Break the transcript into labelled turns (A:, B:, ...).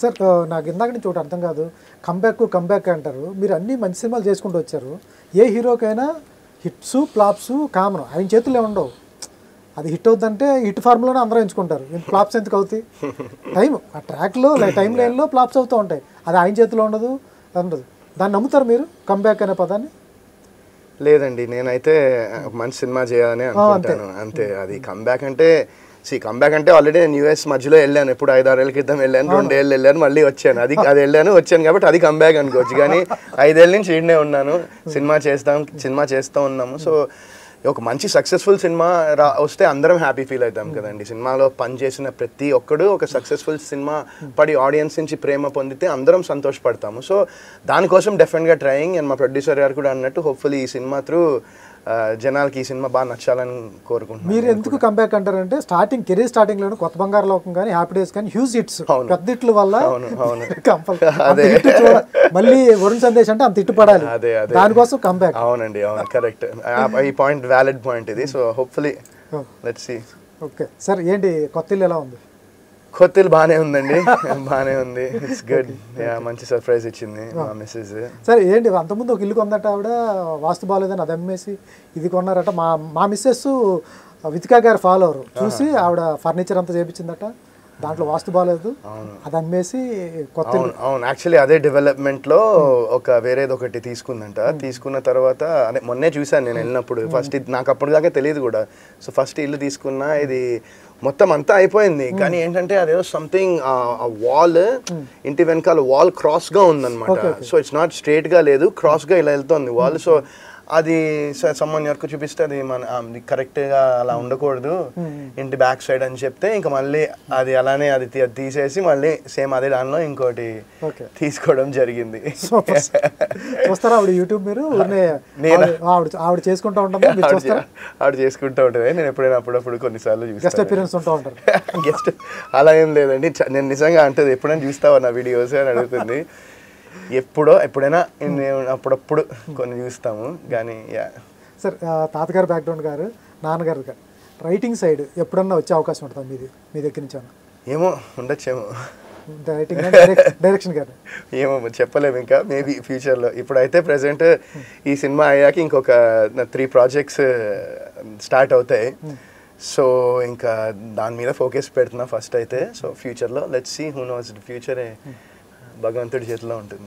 A: Sir నాకు ఇందాక నుంచి ఒకటి అర్థం కాదు, కంబ్యాక్ అంటారు. మీరు అన్ని మంచి సినిమాలు చేసుకుంటూ వచ్చారు. ఏ హీరోకైనా హిట్స్ ఫ్లాప్స్ కామన్, ఆయన చేతుల్లో ఉండవు. అది హిట్ అవుతుందంటే హిట్ ఫార్ములానే అందరూ ఎంచుకుంటారు. ఫ్లాప్స్ ఎందుకు అవుతాయి? టైం ఆ ట్రాక్లో టైం లైన్లో ఫ్లాప్స్ అవుతూ ఉంటాయి. అది ఆయన చేతిలో ఉండదు. దాన్ని నమ్ముతారు మీరు కంబ్యాక్ అనే పదాన్ని?
B: లేదండి, నేనైతే మంచి సినిమా చేయాలని అనుకుంటాను అంతే. అది కంబ్యాక్ అంటే ఆల్రెడీ నేను యూఎస్ మధ్యలో వెళ్ళాను. ఎప్పుడు 5-6 ఏళ్ళ క్రితం వెళ్ళాను, 2 ఏళ్ళు వెళ్ళాను, మళ్ళీ వచ్చాను. అది వచ్చాను కాబట్టి అది కంబ్యాక్ అనుకోవచ్చు. కానీ 5 ఏళ్ళ నుంచి ఈడనే ఉన్నాను, సినిమా చేస్తూ ఉన్నాము. సో ఒక మంచి సక్సెస్ఫుల్ సినిమా వస్తే అందరం హ్యాపీ ఫీల్ అవుతాం కదండి. సినిమాలో పనిచేసిన ప్రతి ఒక్కడు ఒక సక్సెస్ఫుల్ సినిమా పడి ఆడియన్స్ నుంచి ప్రేమ పొందితే అందరం సంతోషపడతాము. సో దానికోసం డెఫినెట్గా ట్రయింగ్. అండ్ మా ప్రొడ్యూసర్ గారు కూడా అన్నట్టు హోప్ఫుల్లీ ఈ సినిమా త్రూ జనాలకి ఈ సినిమా బాగా నచ్చాలని కోరుకుంటున్నాను.
A: మీరు ఎందుకు కంబ్యాక్ అంటారంటే కెరీర్ స్టార్టింగ్లో కొత్త బంగారు లోకం కానీ హ్యాపీ డేస్ కానీ హ్యూజ్ హిట్స్, పెద్ద హిట్ల వల్ల మళ్ళీ వరుణ్ సందేశ్ అంటే అంత హిట్ పడాలి, దానికోసం కంబ్యాక్.
B: అవునండి, అవును, కరెక్ట్. ఈ పాయింట్ వ్యాలిడ్ పాయింట్ ఇది. So hopefully let's see.
A: Okay sir, ఏంటి కొత్త ఇల్లు ఎలా ఉంది?
B: కొత్త ఇల్లు బాగానే ఉందండి, బాగానే ఉంది. It's good. మంచి సర్ప్రైజ్ ఇచ్చింది మా మిస్సెస్.
A: సరే ఏంటి, అంతకుముందు ఒక ఇల్లు కొందట ఆవిడ, వాస్తు బాగాలేదని అది అమ్మేసి ఇది కొన్నారట. మా మిస్సెస్ వితికా గారు ఫాలోవర్, చూసి ఆవిడ ఫర్నిచర్ అంతా చేయించిందట, దాంట్లో వాస్తు బాగాలేదు, అది అమ్మేసి కొత్త.
B: అవును, యాక్చువల్లీ అదే డెవలప్మెంట్లో వేరేది ఒకటి తీసుకుందంట. తీసుకున్న తర్వాత అదే మొన్నే చూసాను నేను వెళ్ళినప్పుడు. ఫస్ట్ నాకు అప్పటిదాకా తెలియదు కూడా. సో ఫస్ట్ ఇల్లు తీసుకున్నా, ఇది మొత్తం అంతా అయిపోయింది. కానీ ఏంటంటే అదేదో సంథింగ్ వాల్, ఇంటి వెనకాల వాల్ క్రాస్గా ఉందన్నమాట. సో ఇట్స్ నాట్ స్ట్రేట్గా లేదు, క్రాస్గా ఇలా వెళ్తుంది వాల్. సో అది సమ్మన్ ఎవరికి చూపిస్తే అది కరెక్ట్గా అలా ఉండకూడదు ఇంటి బ్యాక్ సైడ్ అని చెప్తే, ఇంకా మళ్ళీ అది అలానే అది తీసేసి మళ్ళీ సేమ్ అదే దానిలో ఇంకోటి తీసుకోవడం జరిగింది.
A: చూస్తారా ఆవిడ యూట్యూబ్? మీరు ఆవిడ చేసుకుంటూ ఉంటుంది,
B: ఆవిడ చేసుకుంటూ ఉంటుంది. నేను ఎప్పుడైనా అప్పుడప్పుడు కొన్నిసార్లు
A: గెస్ట్ అపియరెన్స్ ఉంటా ఉంటారు.
B: గెస్ట్ అలా ఏం లేదండి, నేను నిజంగా అంటది ఎప్పుడైనా చూస్తావా నా వీడియోస్ అని అడుగుతుంది. ఎప్పుడైనా అప్పుడప్పుడు కొన్ని చూస్తాము కానీ.
A: సార్ తాతగారు బ్యాక్గ్రౌండ్ గారు, నాన్నగారు గారు రైటింగ్ సైడ్ ఎప్పుడన్నా వచ్చే అవకాశం ఉంటుంది మీ దగ్గర నుంచి?
B: ఏమో ఉండొచ్చేమో,
A: డైరెక్షన్ గారు
B: ఏమో చెప్పలేము ఇంకా, మేబీ ఫ్యూచర్లో. ఇప్పుడైతే ప్రెసెంట్ ఈ సినిమా అయ్యాక ఇంకొక 3 ప్రాజెక్ట్స్ స్టార్ట్ అవుతాయి. సో ఇంకా దాని మీద ఫోకస్ పెడుతున్నా ఫస్ట్ అయితే. సో ఫ్యూచర్లో లెట్స్ సీ, హూ నోస్, ఫ్యూచరే భగవంతుడి చేతిలో ఉంటుంది.